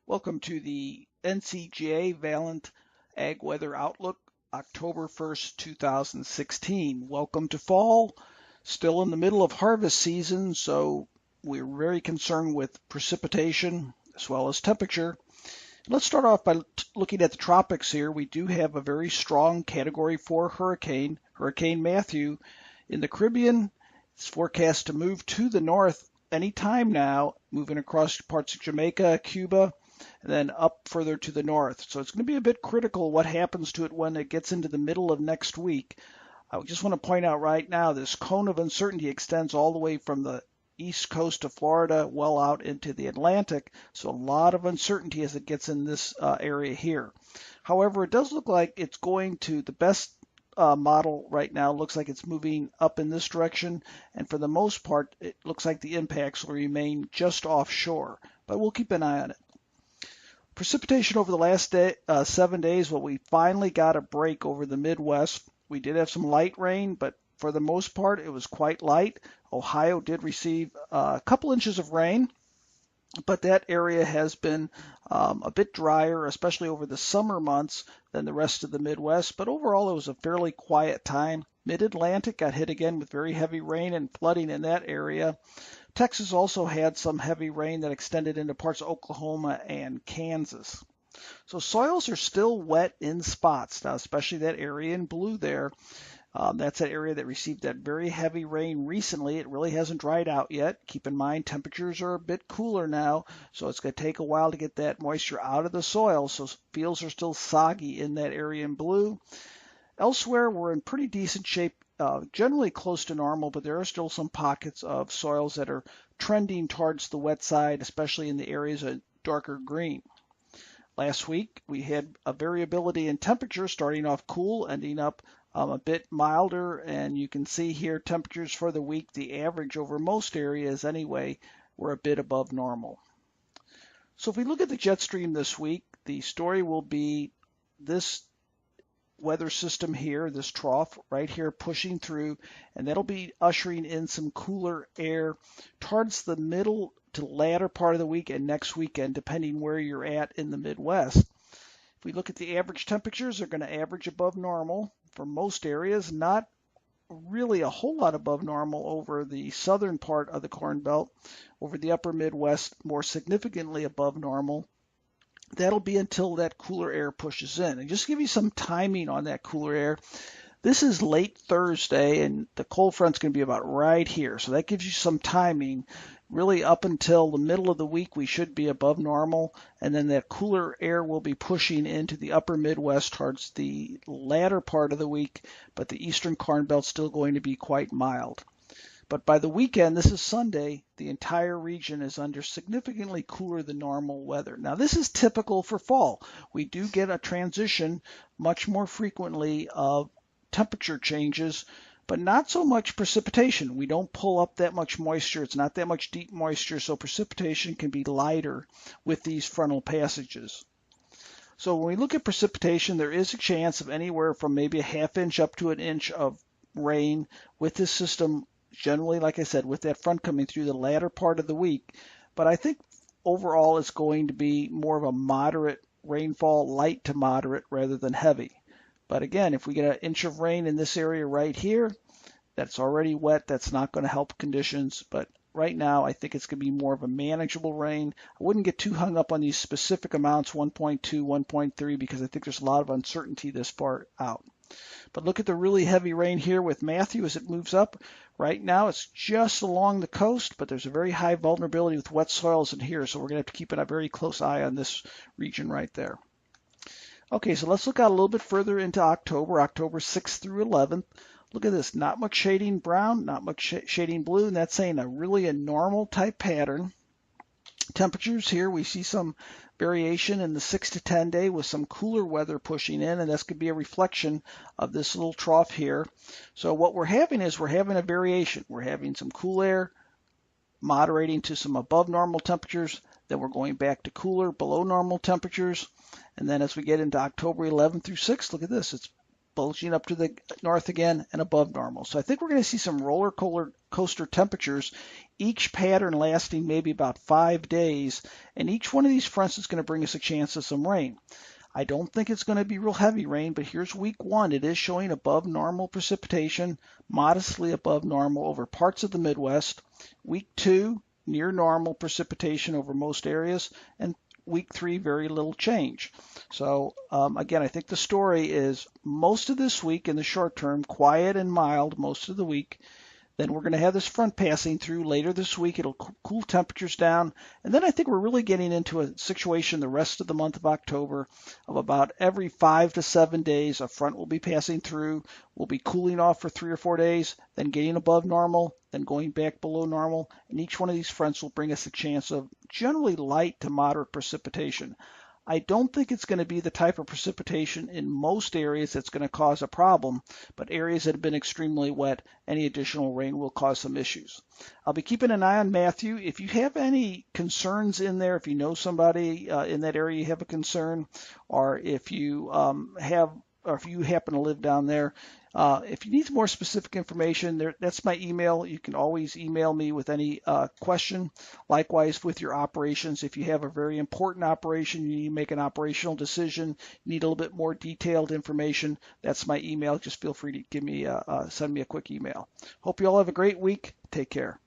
Welcome to the NCGA Valent Ag Weather Outlook, October 1st, 2016. Welcome to fall. Still in the middle of harvest season, so we're very concerned with precipitation as well as temperature. Let's start off by looking at the tropics here. We do have a very strong Category 4 hurricane, Hurricane Matthew, in the Caribbean. It's forecast to move to the north anytime now, moving across parts of Jamaica, Cuba, and then up further to the north. So it's going to be a bit critical what happens to it when it gets into the middle of next week. I just want to point out right now this cone of uncertainty extends all the way from the east coast of Florida well out into the Atlantic. So a lot of uncertainty as it gets in this area here. However, it does look like it's going to, the best model right now looks like it's moving up in this direction, and for the most part it looks like the impacts will remain just offshore, but we'll keep an eye on it. Precipitation over the last 7 days, well, we finally got a break over the Midwest. We did have some light rain, but for the most part it was quite light. Ohio did receive a couple inches of rain, but that area has been a bit drier, especially over the summer months, than the rest of the Midwest. But overall, it was a fairly quiet time. Mid-Atlantic got hit again with very heavy rain and flooding in that area. Texas also had some heavy rain that extended into parts of Oklahoma and Kansas. So soils are still wet in spots, now especially that area in blue there. That's that area that received that very heavy rain recently. It really hasn't dried out yet. Keep in mind temperatures are a bit cooler now, so it's going to take a while to get that moisture out of the soil. So fields are still soggy in that area in blue. Elsewhere, we're in pretty decent shape, generally close to normal, but there are still some pockets of soils that are trending towards the wet side, especially in the areas of darker green. Last week, we had a variability in temperature, starting off cool, ending up a bit milder, and you can see here temperatures for the week, the average over most areas anyway, were a bit above normal. So if we look at the jet stream this week, the story will be this weather system here, this trough right here pushing through, and that'll be ushering in some cooler air towards the middle to latter part of the week and next weekend, depending where you're at in the Midwest. If we look at the average temperatures, they're going to average above normal for most areas, not really a whole lot above normal over the southern part of the Corn Belt, over the upper Midwest, more significantly above normal. That'll be until that cooler air pushes in. And just to give you some timing on that cooler air, this is late Thursday, and the cold front's going to be about right here. So that gives you some timing. Really up until the middle of the week, we should be above normal, and then that cooler air will be pushing into the upper Midwest towards the latter part of the week, but the eastern Corn Belt's still going to be quite mild. But by the weekend, this is Sunday, the entire region is under significantly cooler than normal weather. Now, this is typical for fall. We do get a transition much more frequently of temperature changes, but not so much precipitation. We don't pull up that much moisture. It's not that much deep moisture, so precipitation can be lighter with these frontal passages. So when we look at precipitation, there is a chance of anywhere from maybe a half inch up to an inch of rain with this system, generally, like I said, with that front coming through the latter part of the week. But I think overall it's going to be more of a moderate rainfall, light to moderate rather than heavy. But again, if we get an inch of rain in this area right here, that's already wet. That's not going to help conditions. But right now, I think it's going to be more of a manageable rain. I wouldn't get too hung up on these specific amounts, 1.2, 1.3, because I think there's a lot of uncertainty this far out. But look at the really heavy rain here with Matthew as it moves up. Right now, it's just along the coast, but there's a very high vulnerability with wet soils in here, so we're going to have to keep a very close eye on this region right there. Okay, so let's look out a little bit further into October 6th through 11th. Look at this, not much shading brown, not much shading blue, and that's saying a normal type pattern. Temperatures here, we see some variation in the 6 to 10 day with some cooler weather pushing in, and that's going to be a reflection of this little trough here. So what we're having is we're having a variation. We're having some cool air moderating to some above normal temperatures, then we're going back to cooler, below normal temperatures. And then as we get into October 11th through 6th, look at this. It's bulging up to the north again and above normal. So I think we're going to see some roller coaster temperatures, each pattern lasting maybe about 5 days, and each one of these fronts is going to bring us a chance of some rain. I don't think it's going to be real heavy rain, but here's week 1. It is showing above normal precipitation, modestly above normal over parts of the Midwest. Week 2, near normal precipitation over most areas, and week 3, very little change. So again, I think the story is most of this week in the short term, quiet and mild most of the week. Then we're going to have this front passing through later this week. It'll cool temperatures down. And then I think we're really getting into a situation the rest of the month of October of about every 5 to 7 days, a front will be passing through. We'll be cooling off for 3 or 4 days, then getting above normal, then going back below normal. And each one of these fronts will bring us a chance of generally light to moderate precipitation. I don't think it's going to be the type of precipitation in most areas that's going to cause a problem, but areas that have been extremely wet, any additional rain will cause some issues. I'll be keeping an eye on Matthew. If you have any concerns in there, if you know somebody in that area you have a concern, or if you happen to live down there, if you need more specific information, that's my email. You can always email me with any question. Likewise, with your operations, if you have a very important operation, you need to make an operational decision, you need a little bit more detailed information, that's my email. Just feel free to send me a quick email. Hope you all have a great week. Take care.